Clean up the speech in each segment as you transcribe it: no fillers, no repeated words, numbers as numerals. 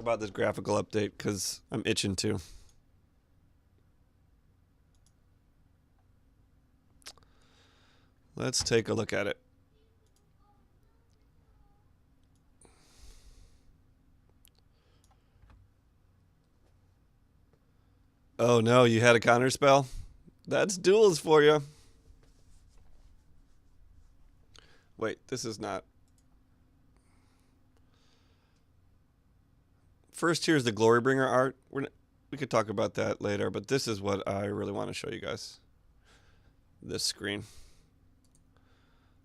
about this graphical update because I'm itching to. Let's take a look at it. Oh no, you had a counter spell? That's duels for you. Wait, this is not. First, here's the Glorybringer art. We could talk about that later, but this is what I really want to show you guys. This screen.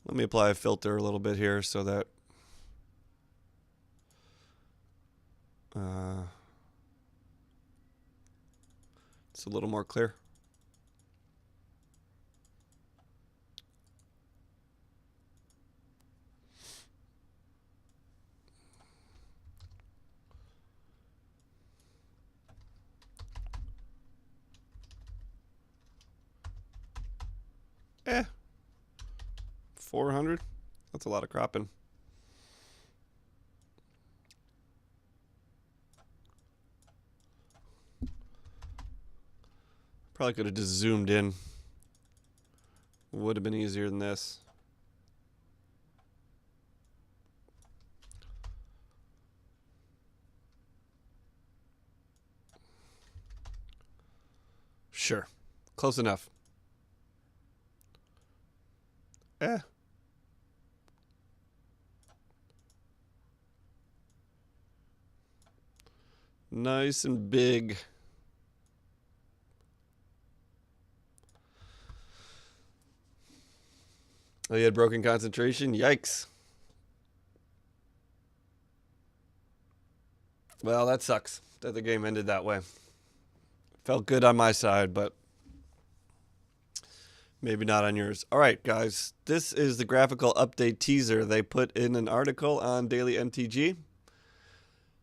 Let me apply a filter a little bit here so that it's a little more clear. Eh, 400? That's a lot of cropping. Probably could have just zoomed in. Would have been easier than this. Sure. Close enough. Eh. Nice and big. Oh, you had broken concentration? Yikes. Well, that sucks that the game ended that way. Felt good on my side, but maybe not on yours. All right, guys. This is the graphical update teaser. They put in an article on Daily MTG.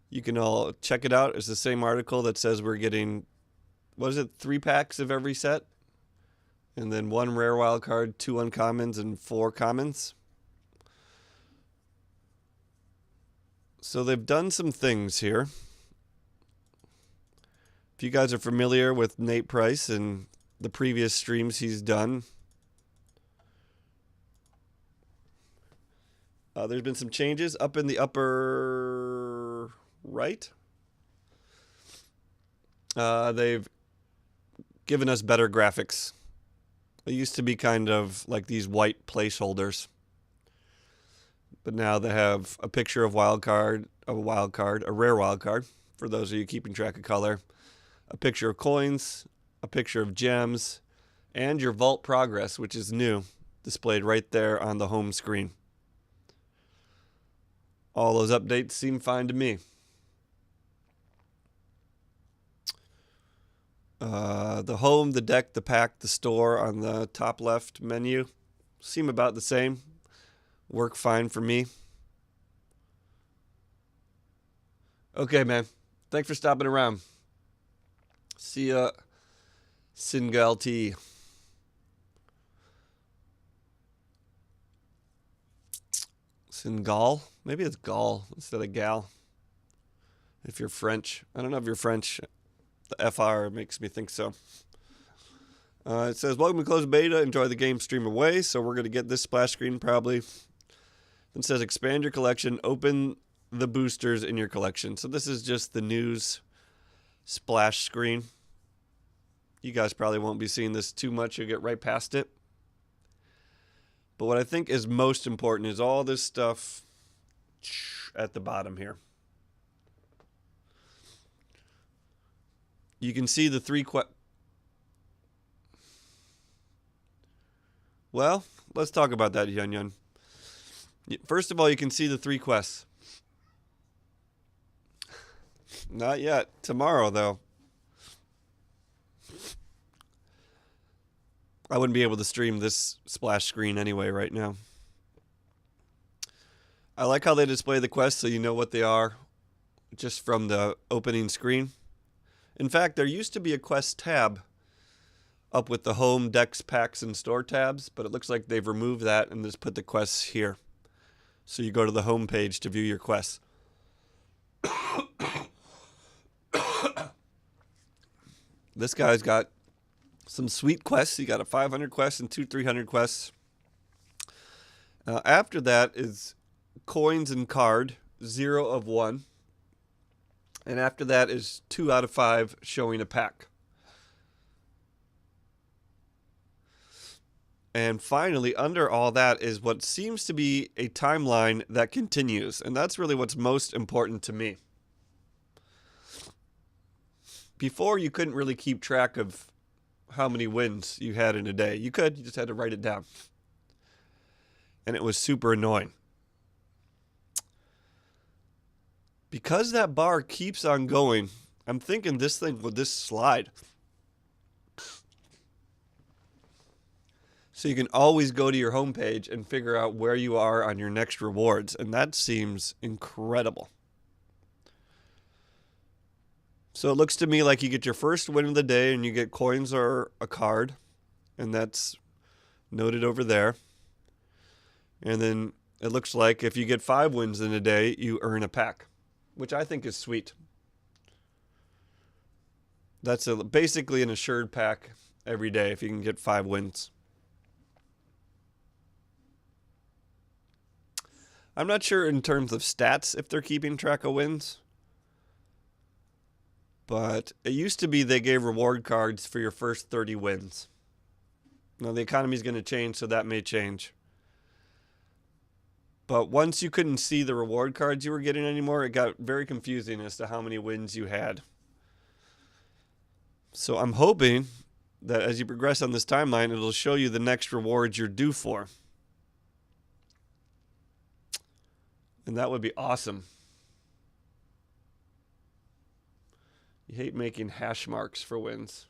You can all check it out. It's the same article that says we're getting, what is it, 3 packs of every set? And then 1 rare wild card, 2 uncommons, and 4 commons. So they've done some things here. If you guys are familiar with Nate Price and the previous streams he's done, there's been some changes up in the upper right. They've given us better graphics. It used to be kind of like these white placeholders, but now they have a picture of a rare wild card, for those of you keeping track of color, a picture of coins, a picture of gems, and your vault progress, which is new, displayed right there on the home screen. All those updates seem fine to me. The home, the deck, the pack, the store on the top left menu seem about the same. Work fine for me. Okay, man. Thanks for stopping around. See ya, Singal T. Singal? Maybe it's Gall instead of Gal. If you're French. I don't know if you're French. The FR makes me think so. It says, welcome to closed beta. Enjoy the game, stream away. So we're going to get this splash screen probably. It says, expand your collection. Open the boosters in your collection. So this is just the news splash screen. You guys probably won't be seeing this too much. You'll get right past it. But what I think is most important is all this stuff at the bottom here. You can see the 3 Well, let's talk about that, Yun Yun. First of all, you can see the 3 quests. Not yet. Tomorrow, though. I wouldn't be able to stream this splash screen anyway right now. I like how they display the quests so you know what they are just from the opening screen. In fact, there used to be a quest tab up with the home, decks, packs, and store tabs, but it looks like they've removed that and just put the quests here. So you go to the home page to view your quests. This guy's got some sweet quests. He got a 500 quests and 300 quests. After that is coins and card, 0 of 1. And after that is 2 out of 5 showing a pack. And finally, under all that is what seems to be a timeline that continues. And that's really what's most important to me. Before, you couldn't really keep track of how many wins you had in a day. You could, you just had to write it down. And it was super annoying. Because that bar keeps on going, I'm thinking this thing will just slide. So you can always go to your homepage and figure out where you are on your next rewards. And that seems incredible. So it looks to me like you get your first win of the day and you get coins or a card. And that's noted over there. And then it looks like if you get 5 wins in a day, you earn a pack, which I think is sweet. That's basically an assured pack every day if you can get 5 wins. I'm not sure in terms of stats if they're keeping track of wins. But it used to be they gave reward cards for your first 30 wins. Now the economy is going to change, so that may change. But once you couldn't see the reward cards you were getting anymore, it got very confusing as to how many wins you had. So I'm hoping that as you progress on this timeline, it'll show you the next rewards you're due for. And that would be awesome. You hate making hash marks for wins.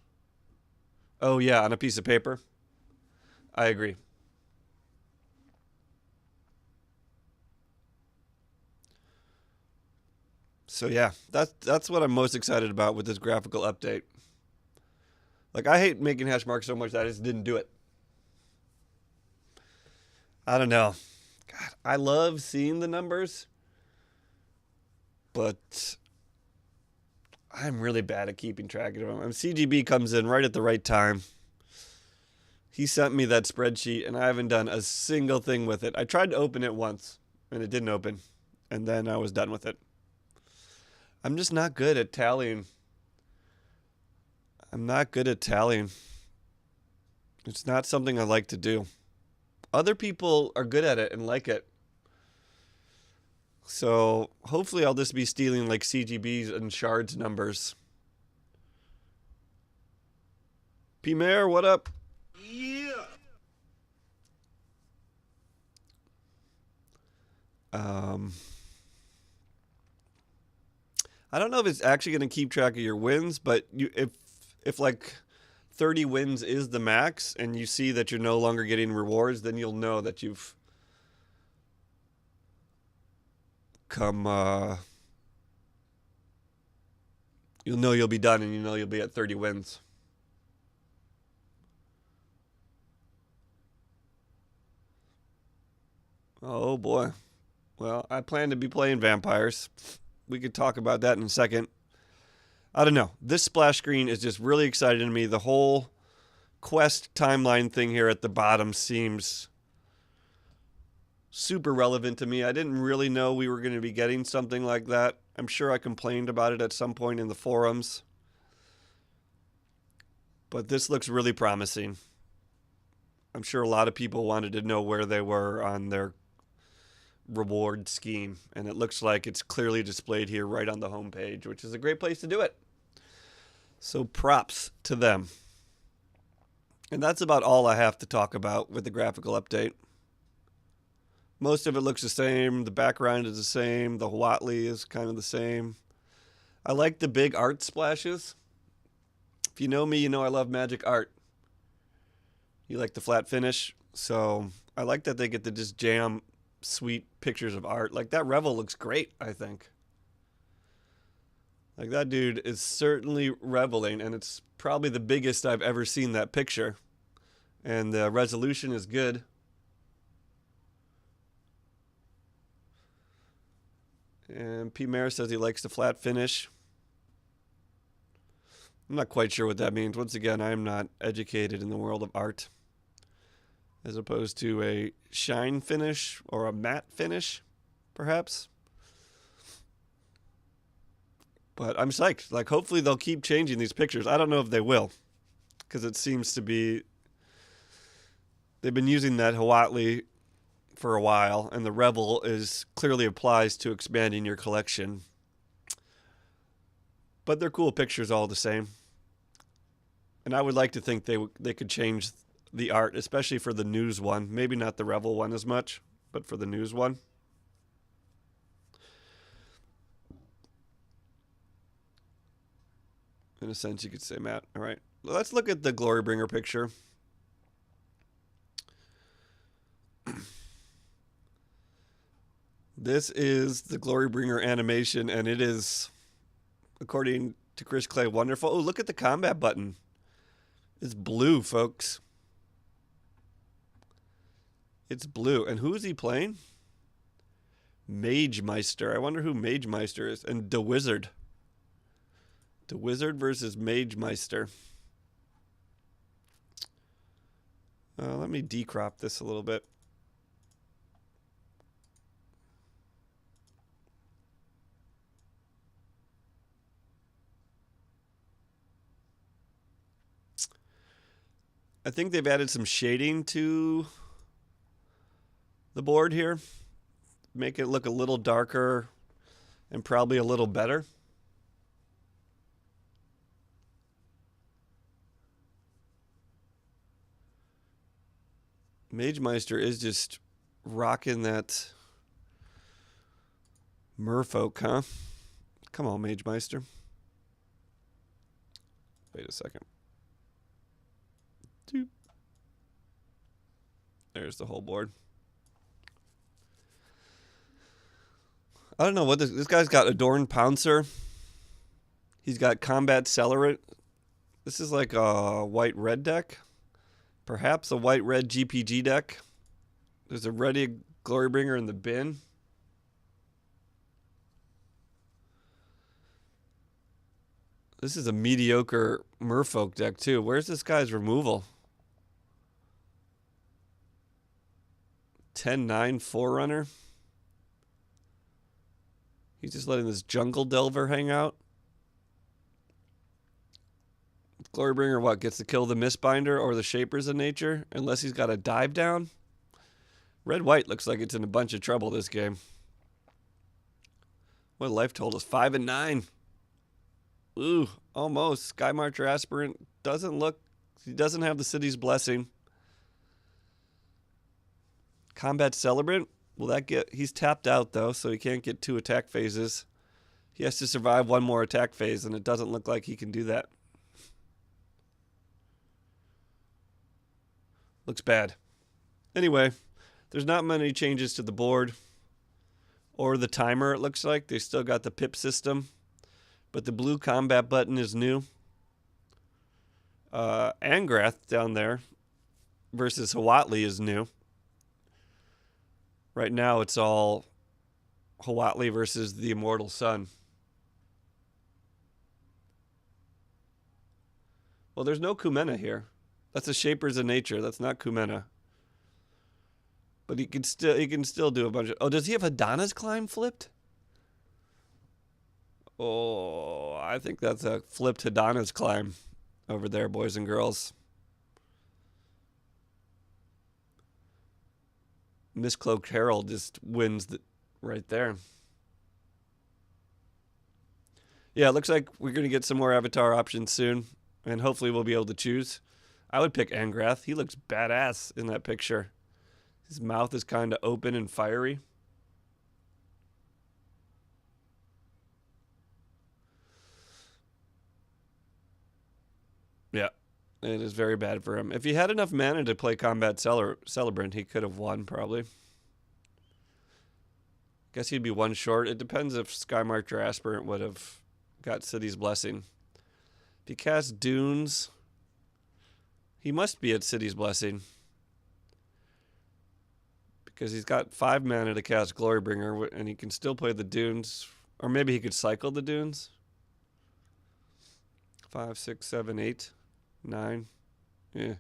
Oh yeah, on a piece of paper. I agree. So yeah, that's what I'm most excited about with this graphical update. Like, I hate making hash marks so much that I just didn't do it. I don't know. God, I love seeing the numbers, but I'm really bad at keeping track of them. And CGB comes in right at the right time. He sent me that spreadsheet, and I haven't done a single thing with it. I tried to open it once, and it didn't open. And then I was done with it. I'm just not good at tallying. I'm not good at tallying. It's not something I like to do. Other people are good at it and like it. So hopefully I'll just be stealing like CGB's and Shard's numbers. P-Mare, what up? Yeah. I don't know if it's actually going to keep track of your wins, but if like 30 wins is the max and you see that you're no longer getting rewards, then you'll know that you've come, you'll know you'll be done and you know you'll be at 30 wins. Oh boy. Well, I plan to be playing vampires. We could talk about that in a second. I don't know. This splash screen is just really exciting to me. The whole quest timeline thing here at the bottom seems super relevant to me. I didn't really know we were going to be getting something like that. I'm sure I complained about it at some point in the forums. But this looks really promising. I'm sure a lot of people wanted to know where they were on their reward scheme, and it looks like it's clearly displayed here right on the home page, which is a great place to do it. So props to them. And that's about all I have to talk about with the graphical update. Most of it looks the same. The background is the same. The Watley is kind of the same. I like the big art splashes. If you know me, you know I love magic art. You like the flat finish. So I like that they get to just jam sweet pictures of art. Like that Revel looks great, I think. Like that dude is certainly reveling, and it's probably the biggest I've ever seen that picture. And the resolution is good. And P. Mare says he likes the flat finish. I'm not quite sure what that means. Once again, I am not educated in the world of art. As opposed to a shine finish or a matte finish, perhaps. But I'm psyched. Like, hopefully they'll keep changing these pictures. I don't know if they will, because it seems to be... They've been using that Huatli for a while, and the Revel is clearly applies to expanding your collection. But they're cool pictures all the same. And I would like to think they could change the art, especially for the news one. Maybe not the Revel one as much, but for the news one. In a sense, you could say, Matt. All right. Let's look at the Glorybringer picture. This is the Glorybringer animation, and it is, according to Chris Clay, wonderful. Oh, look at the combat button. It's blue, folks. It's blue. And who is he playing? Mage Meister. I wonder who Mage Meister is. And the Wizard. The Wizard versus Mage Meister. Let me decrop this a little bit. I think they've added some shading to the board here. Make it look a little darker and probably a little better. Mage Meister is just rocking that merfolk, huh? Come on, Mage Meister. Wait a second. Doop. There's the whole board. I don't know what this guy's got. Adorned Pouncer. He's got Combat Celerant. This is like a white-red deck. Perhaps a white-red GPG deck. There's a ready Glorybringer in the bin. This is a mediocre merfolk deck, too. Where's this guy's removal? 10-9 Forerunner. He's just letting this Jungle Delver hang out. Glorybringer, what, gets to kill the Mistbinder or the Shapers of Nature? Unless he's got a dive down. Red-white looks like it's in a bunch of trouble this game. What life told us? 5 and 9. Ooh, almost. Skymarcher Aspirin doesn't look... He doesn't have the City's Blessing. Combat Celebrant. Will that get... He's tapped out, though, so he can't get 2 attack phases. He has to survive 1 more attack phase, and it doesn't look like he can do that. Looks bad. Anyway, there's not many changes to the board or the timer, it looks like. They still got the pip system, but the blue combat button is new. Angrath down there versus Huatli is new. Right now, it's all Huatli versus the Immortal Sun. Well, there's no Kumena here. That's a Shapers of Nature. That's not Kumena. But he can still do a bunch of... Oh, does he have Hadana's Climb flipped? Oh, I think that's a flipped Hadana's Climb over there, boys and girls. Mistcloaked Herald just wins right there. Yeah, it looks like we're going to get some more avatar options soon, and hopefully we'll be able to choose. I would pick Angrath. He looks badass in that picture. His mouth is kind of open and fiery. Yeah, it is very bad for him. If he had enough mana to play Combat Celebrant, he could have won, probably. Guess he'd be 1 short. It depends if Skymarcher Aspirant would have got City's Blessing. If he casts Dunes, he must be at City's Blessing. Because he's got 5 mana to cast Glorybringer, and he can still play the Dunes. Or maybe he could cycle the Dunes. 5, 6, 7, 8, 9. Yeah.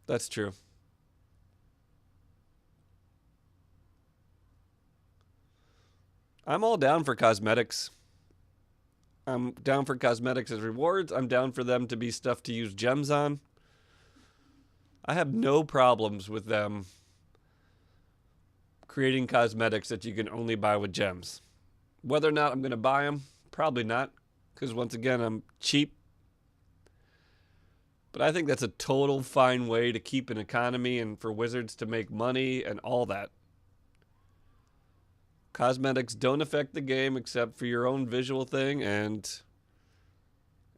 That's true. I'm all down for cosmetics. I'm down for cosmetics as rewards. I'm down for them to be stuff to use gems on. I have no problems with them creating cosmetics that you can only buy with gems. Whether or not I'm going to buy them, probably not. Because once again, I'm cheap. But I think that's a total fine way to keep an economy and for wizards to make money and all that. Cosmetics don't affect the game except for your own visual thing, and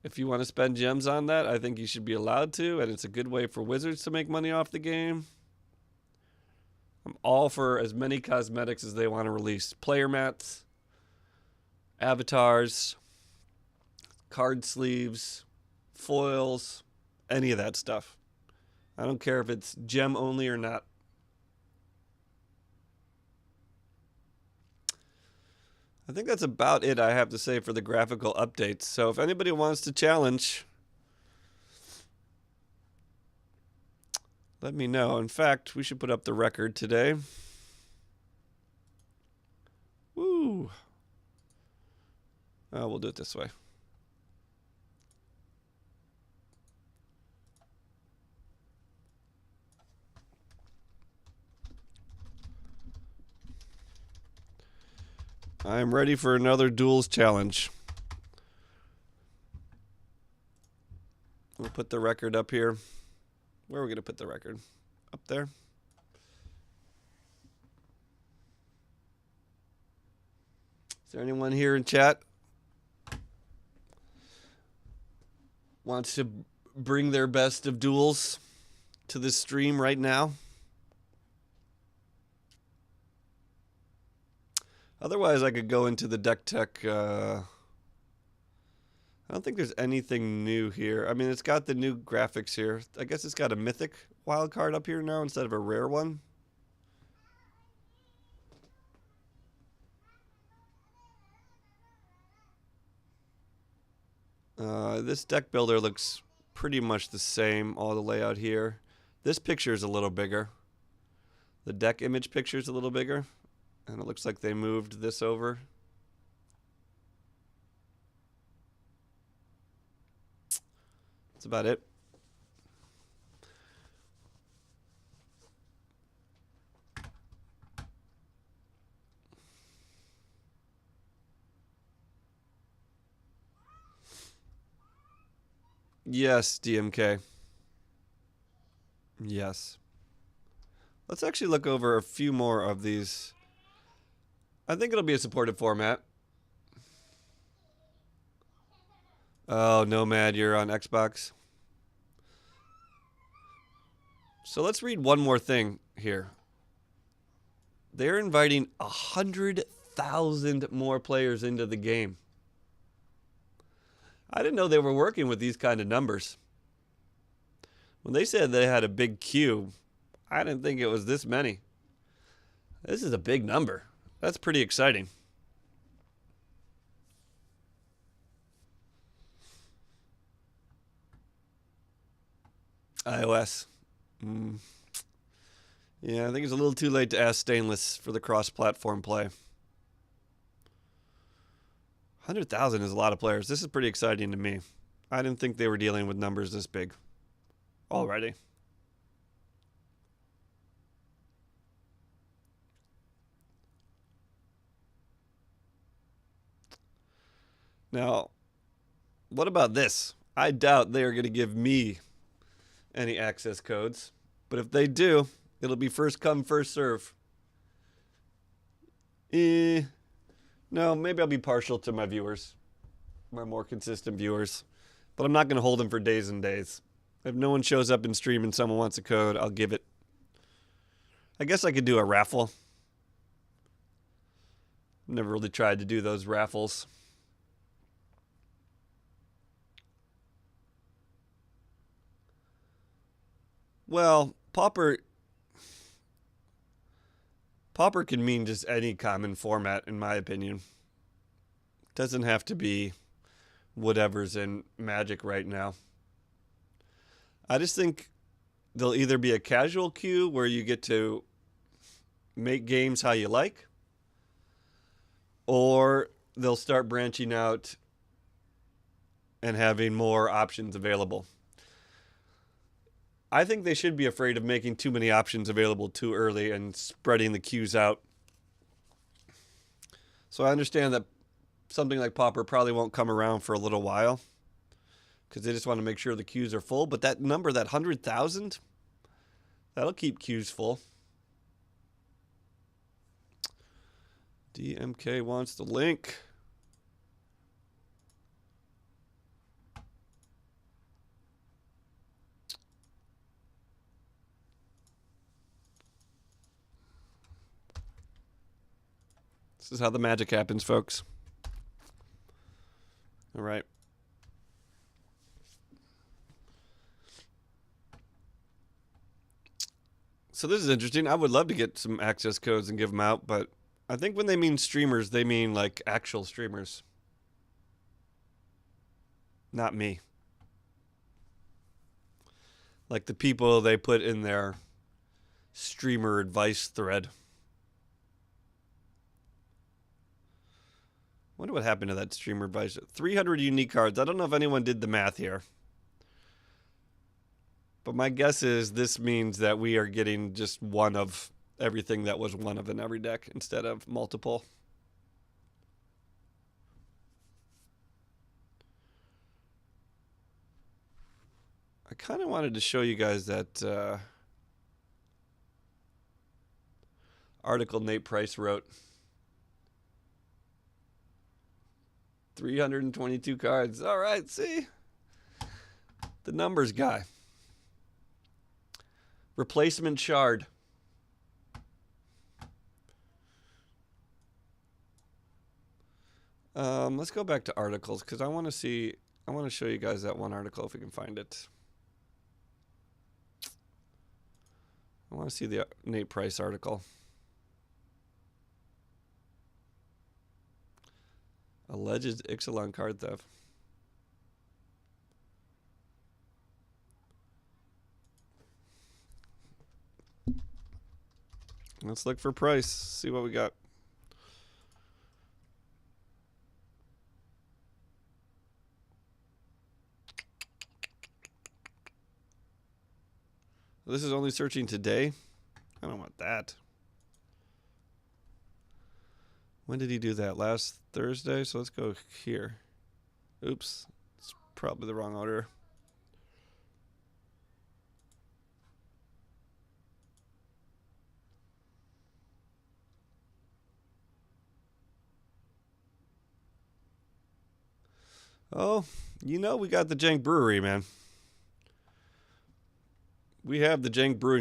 if you want to spend gems on that, I think you should be allowed to, and it's a good way for wizards to make money off the game. I'm all for as many cosmetics as they want to release. Player mats, avatars, card sleeves, foils, any of that stuff. I don't care if it's gem only or not. I think that's about it I have to say for the graphical updates. So if anybody wants to challenge, let me know. In fact, we should put up the record today. Woo! We'll do it this way. I'm ready for another duels challenge. We'll put the record up here. Where are we going to put the record? Up there? Is there anyone here in chat wants to bring their best of duels to this stream right now? Otherwise, I could go into the deck tech. I don't think there's anything new here. I mean, it's got the new graphics here. I guess it's got a mythic wild card up here now instead of a rare one. This deck builder looks pretty much the same, all the layout here. This picture is a little bigger. The deck image picture is a little bigger. And it looks like they moved this over. That's about it. Yes, DMK. Yes. Let's actually look over a few more of these. I think it'll be a supported format. Oh, Nomad, you're on Xbox. So let's read one more thing here. They're inviting 100,000 more players into the game. I didn't know they were working with these kind of numbers. When they said they had a big queue, I didn't think it was this many. This is a big number. That's pretty exciting. iOS. Yeah, I think it's a little too late to ask Stainless for the cross-platform play. 100,000 is a lot of players. This is pretty exciting to me. I didn't think they were dealing with numbers this big already. Now, what about this? I doubt they are going to give me any access codes. But if they do, it'll be first come, first serve. No, maybe I'll be partial to my viewers. My more consistent viewers. But I'm not going to hold them for days and days. If no one shows up in stream and someone wants a code, I'll give it. I guess I could do a raffle. Never really tried to do those raffles. Well, Pauper can mean just any common format, in my opinion. Doesn't have to be whatever's in Magic right now. I just think there'll either be a casual queue where you get to make games how you like, or they'll start branching out and having more options available. I think they should be afraid of making too many options available too early and spreading the queues out. So I understand that something like Pauper probably won't come around for a little while because they just want to make sure the queues are full. But that number, that 100,000, that'll keep queues full. DMK wants the link. This is how the magic happens, folks. All right. So this is interesting. I would love to get some access codes and give them out, but I think when they mean streamers, they mean like actual streamers. Not me. Like the people they put in their streamer advice thread. Wonder what happened to that streamer advice. 300 unique cards. I don't know if anyone did the math here. But my guess is this means that we are getting just one of everything that was one of in every deck instead of multiple. I kind of wanted to show you guys that article Nate Price wrote. 322 cards. All right, see? The numbers guy. Replacement shard. Let's go back to articles because I want to show you guys that one article if we can find it. I want to see the Nate Price article. Alleged Ixalan card theft. Let's look for Price. See what we got. This is only searching today. I don't want that. When did he do that? Last Thursday? So let's go here. Oops. It's probably the wrong order. Oh, you know we got the Jank Brewery, man. We have the Jank Brewing